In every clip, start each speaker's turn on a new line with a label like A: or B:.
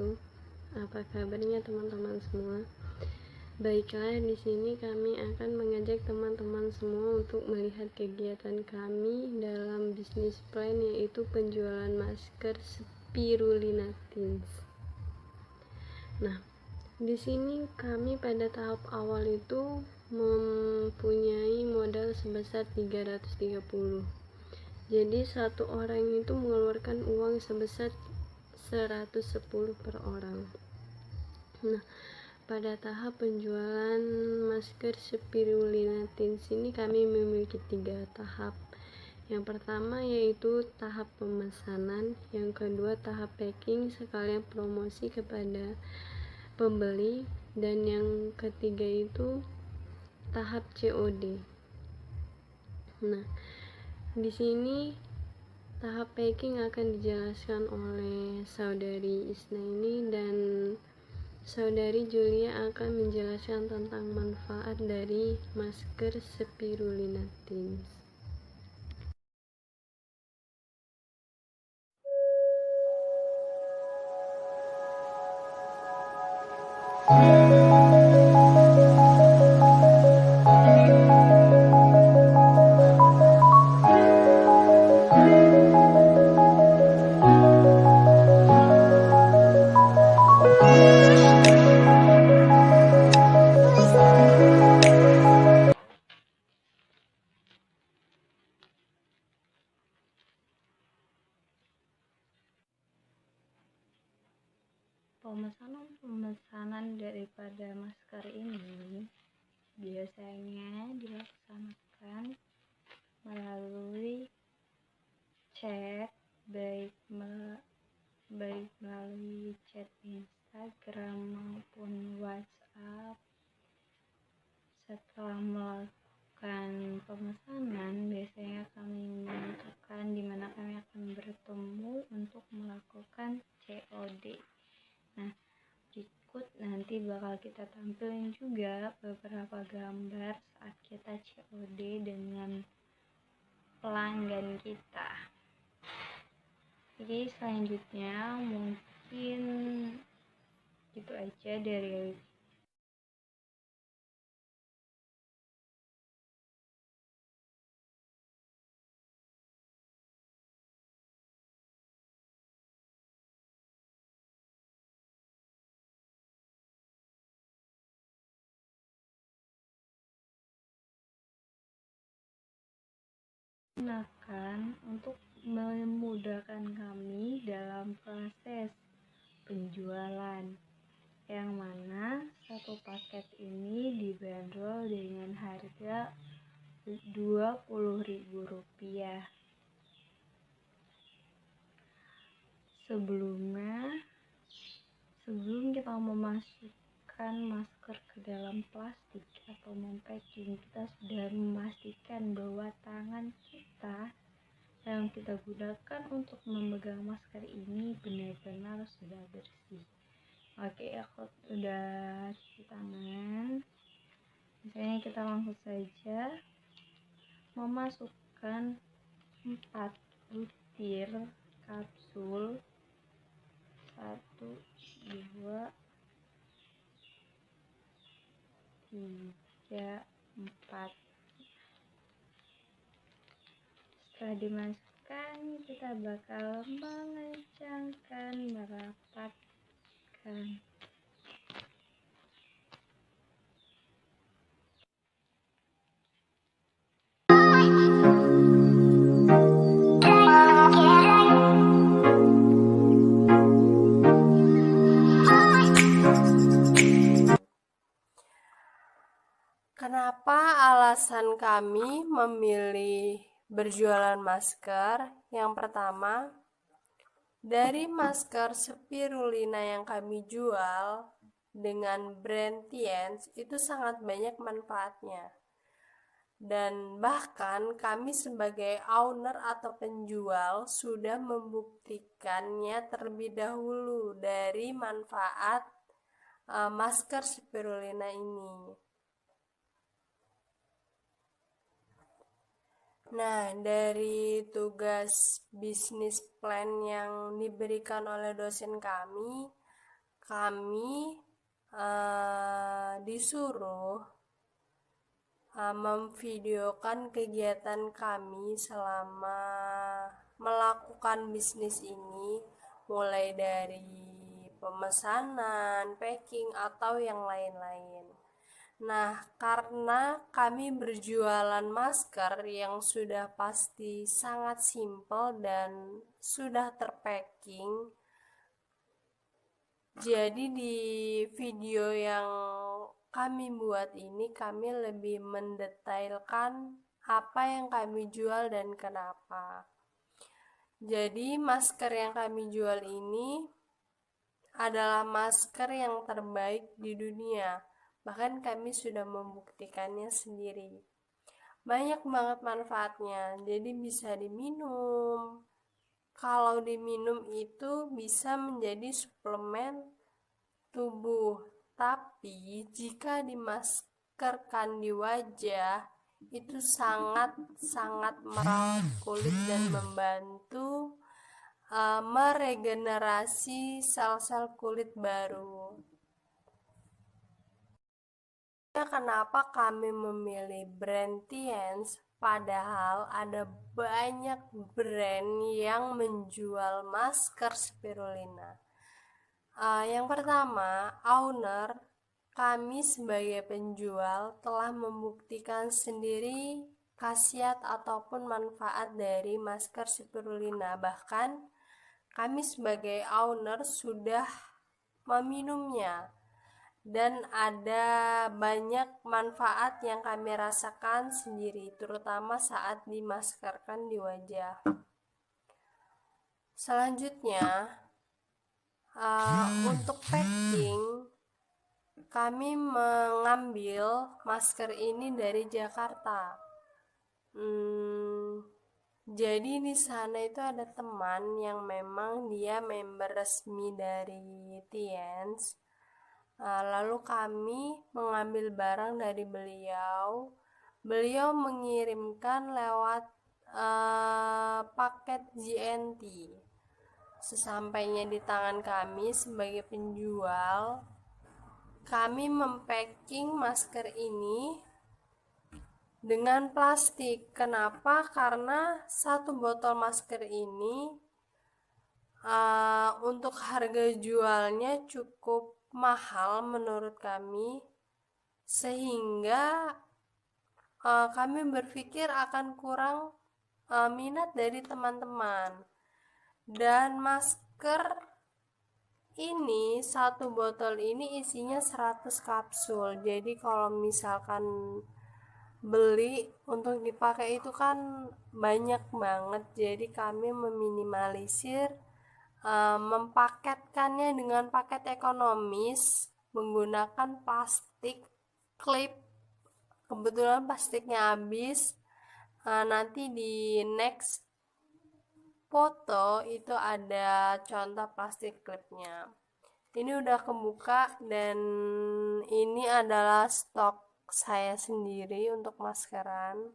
A: wabarakatuh. Apa kabarnya teman-teman semua? Baiklah, di sini kami akan mengajak teman-teman semua untuk melihat kegiatan kami dalam bisnis plan, yaitu penjualan masker Spirulina Teens. Nah, di sini kami pada tahap awal itu mempunyai modal sebesar 330. Jadi satu orang itu mengeluarkan uang sebesar 110 per orang. Nah, pada tahap penjualan masker Spirulina Teens ini kami memiliki 3 tahap. Yang pertama yaitu tahap pemesanan, yang kedua tahap packing sekalian promosi kepada pembeli, dan yang ketiga itu tahap COD. Nah, di sini tahap packing akan dijelaskan oleh saudari Isnaini, dan saudari Julia akan menjelaskan tentang manfaat dari masker Spirulina Teens.
B: Pemesanan daripada masker ini biasanya dilaksanakan melalui chat, baik melalui chat Instagram maupun WhatsApp. Setelah melakukan pemesanan, biasanya kami menentukan di mana kami akan bertemu untuk melakukan COD. Nah, berikut nanti bakal kita tampilin juga beberapa gambar saat kita COD dengan pelanggan kita. Jadi selanjutnya mungkin gitu aja dari gunakan untuk memudahkan kami dalam proses penjualan, yang mana satu paket ini dibanderol dengan harga Rp20.000. Sebelum kita memasukkan masker ke dalam plastik atau mempacking, kita sudah memastikan bahwa tangan kita yang kita gunakan untuk memegang masker ini benar-benar sudah bersih. Oke, aku udah cuci tangan. Misalnya kita langsung saja memasukkan 4 butir kapsul, 1, 2, 3, 4. Setelah dimasukkan, kita bakal mengencangkan, merapatkan.
A: Kenapa alasan kami memilih berjualan masker? Yang pertama, dari masker Spirulina yang kami jual dengan brand Teens itu sangat banyak manfaatnya. Dan bahkan kami sebagai owner atau penjual sudah membuktikannya terlebih dahulu dari manfaat masker Spirulina ini. Nah, dari tugas bisnis plan yang diberikan oleh dosen kami, kami disuruh memvideokan kegiatan kami selama melakukan bisnis ini, mulai dari pemesanan, packing, atau yang lain-lain. Nah, karena kami berjualan masker yang sudah pasti sangat simpel dan sudah terpacking, jadi di video yang kami buat ini kami lebih mendetailkan apa yang kami jual dan kenapa. Jadi masker yang kami jual ini adalah masker yang terbaik di dunia. Bahkan kami sudah membuktikannya sendiri. Banyak banget manfaatnya. Jadi bisa diminum. Kalau diminum itu bisa menjadi suplemen tubuh, tapi jika dimaskerkan di wajah itu sangat merawat kulit dan membantu meregenerasi sel-sel kulit baru. Kenapa kami memilih brand Tiens? Padahal ada banyak brand yang menjual masker spirulina. Yang pertama, owner, kami sebagai penjual telah membuktikan sendiri khasiat ataupun manfaat dari masker spirulina. Bahkan kami sebagai owner sudah meminumnya dan ada banyak manfaat yang kami rasakan sendiri, terutama saat dimaskerkan di wajah. Selanjutnya, untuk packing, kami mengambil masker ini dari Jakarta. Jadi di sana itu ada teman yang memang dia member resmi dari Tiens. Lalu kami mengambil barang dari beliau. Beliau mengirimkan lewat paket GNT. Sesampainya di tangan kami sebagai penjual, kami mempacking masker ini dengan plastik. Kenapa? Karena satu botol masker ini untuk harga jualnya cukup mahal menurut kami, sehingga kami berpikir akan kurang minat dari teman-teman. Dan masker ini, satu botol ini isinya 100 kapsul. Jadi kalau misalkan beli untuk dipakai itu kan banyak banget. Jadi kami meminimalisir mempaketkannya dengan paket ekonomis menggunakan plastik klip. Kebetulan plastiknya habis. Nanti di next foto itu ada contoh plastik klipnya. Ini udah kebuka dan ini adalah stok saya sendiri untuk maskeran.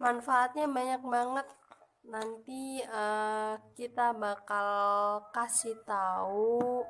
A: Manfaatnya banyak banget. Nanti kita bakal kasih tahu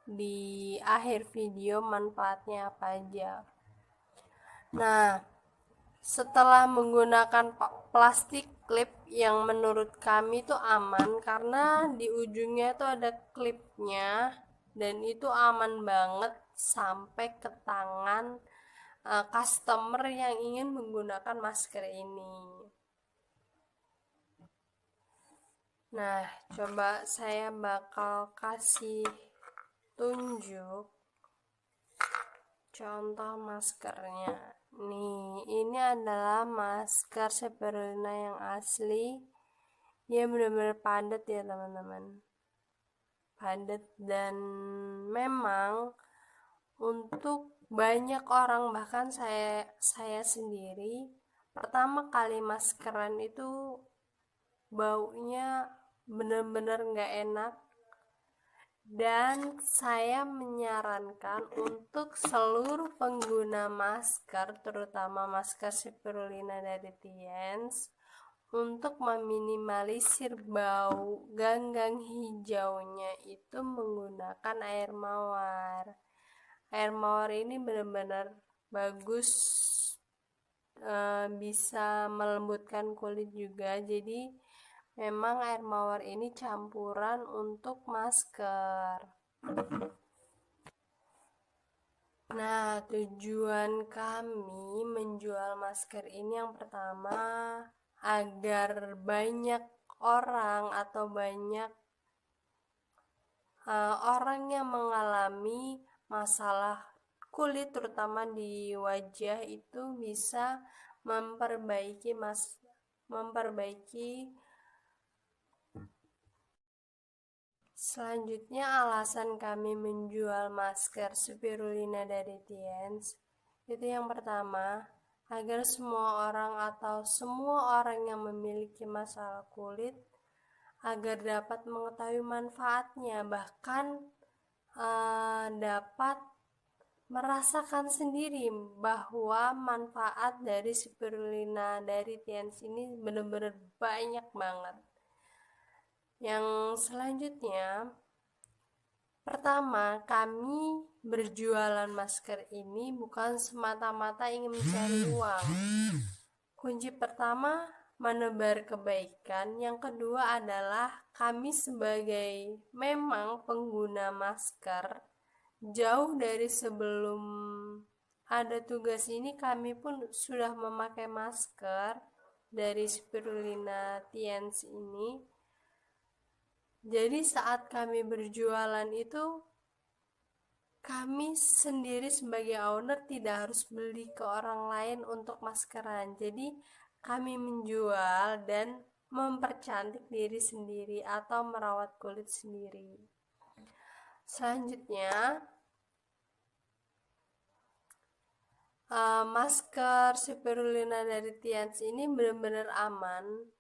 A: di akhir video manfaatnya apa aja. Nah, setelah menggunakan plastik klip yang menurut kami itu aman karena di ujungnya itu ada klipnya dan itu aman banget sampai ke tangan customer yang ingin menggunakan masker ini. Nah, coba saya bakal kasih tunjuk contoh maskernya. Nih, ini adalah masker spirulina yang asli. Dia benar-benar padat ya teman-teman. Padat dan memang untuk banyak orang, bahkan saya sendiri pertama kali maskeran itu baunya benar-benar nggak enak. Dan saya menyarankan untuk seluruh pengguna masker, terutama masker spirulina dari Tiens, untuk meminimalisir bau ganggang hijaunya itu menggunakan air mawar. Air mawar ini benar-benar bagus, bisa melembutkan kulit juga. Jadi memang air mawar ini campuran untuk masker. Nah, tujuan kami menjual masker ini yang pertama agar banyak orang atau banyak orang yang mengalami masalah kulit terutama di wajah itu bisa memperbaiki Selanjutnya, alasan kami menjual masker spirulina dari Tiens itu yang pertama, agar semua orang atau semua orang yang memiliki masalah kulit agar dapat mengetahui manfaatnya, bahkan dapat merasakan sendiri bahwa manfaat dari spirulina dari Tiens ini benar-benar banyak banget. Yang selanjutnya, pertama, kami berjualan masker ini bukan semata-mata ingin mencari uang. Kunci pertama, menebar kebaikan. Yang kedua adalah kami sebagai memang pengguna masker, jauh dari sebelum ada tugas ini kami pun sudah memakai masker dari spirulina Tiens ini. Jadi saat kami berjualan itu, kami sendiri sebagai owner tidak harus beli ke orang lain untuk maskeran. Jadi kami menjual dan mempercantik diri sendiri atau merawat kulit sendiri. Selanjutnya, masker spirulina dari Tiens ini benar-benar aman,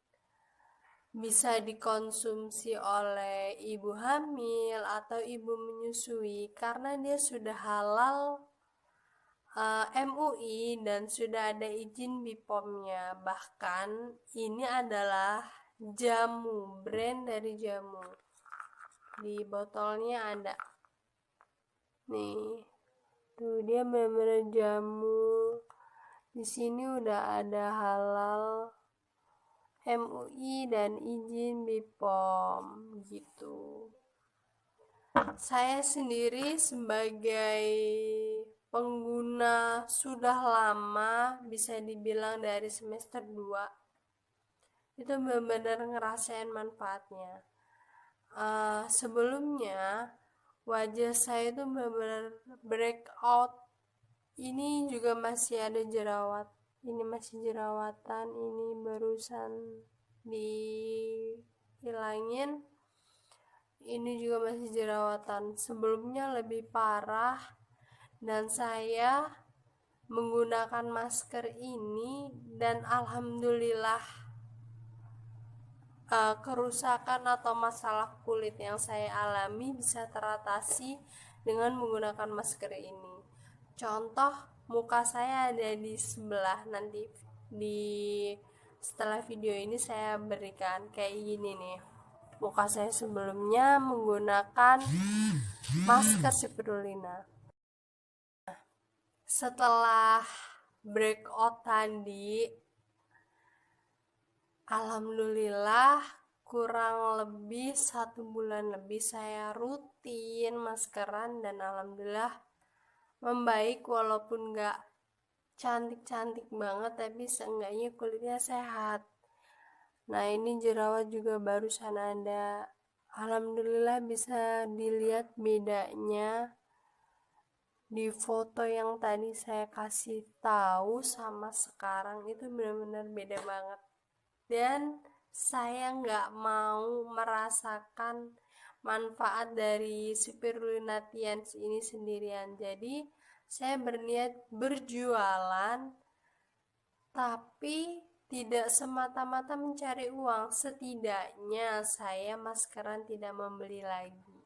A: bisa dikonsumsi oleh ibu hamil atau ibu menyusui karena dia sudah halal MUI dan sudah ada izin BPOM-nya. Bahkan ini adalah jamu, brand dari jamu. Di botolnya ada. Nih. Tuh dia benar-benar jamu. Di sini udah ada halal MUI dan izin BPOM gitu. Saya sendiri sebagai pengguna sudah lama, bisa dibilang dari semester 2, itu benar-benar ngerasain manfaatnya. Sebelumnya wajah saya itu benar-benar breakout. Ini juga masih ada jerawat. Ini masih jerawatan, ini barusan dihilangin. Ini juga masih jerawatan. Sebelumnya lebih parah dan saya menggunakan masker ini dan alhamdulillah kerusakan atau masalah kulit yang saya alami bisa teratasi dengan menggunakan masker ini. Contoh, muka saya ada di sebelah, nanti setelah video ini saya berikan kayak gini nih. Muka saya sebelumnya menggunakan masker spirulina. Setelah breakout tadi, alhamdulillah kurang lebih 1 bulan lebih saya rutin maskeran dan alhamdulillah membaik, walaupun gak cantik-cantik banget tapi seenggaknya kulitnya sehat. Nah ini jerawat juga barusan ada, alhamdulillah bisa dilihat bedanya di foto yang tadi saya kasih tahu sama sekarang, itu benar-benar beda banget. Dan saya nggak mau merasakan manfaat dari spirulina Tiens ini sendirian. Jadi saya berniat berjualan, tapi tidak semata-mata mencari uang. Setidaknya saya maskeran tidak membeli lagi.